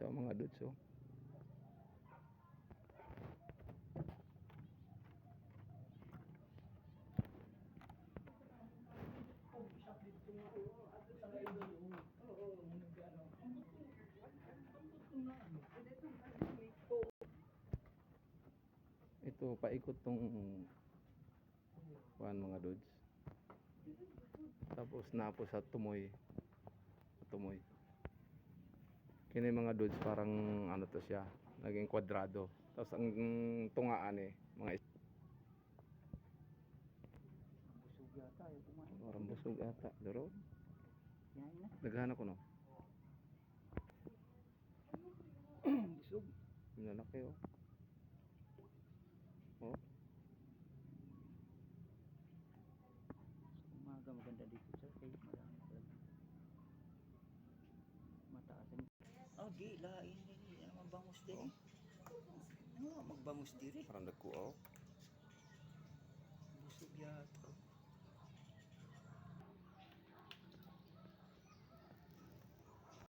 isa mga dudes oh. Ito paikot tong mga dudes. Tapos napo sa tumoy. Kini mga dudes parang ano to siya, naging kwadrado. Tapos ang tungaan mga Busog yata yung kumain. parang busog ata, duro. Yan na. Naghahanap ko no. Busog. Lalaki oh. Oh. Umaga maganda dito sir. Kaya marami talaga. Mataas ang... Oh, di. Lain. Ano magbangos din eh. Ano magbangos din eh. Parang nagkuaw. Busog yata.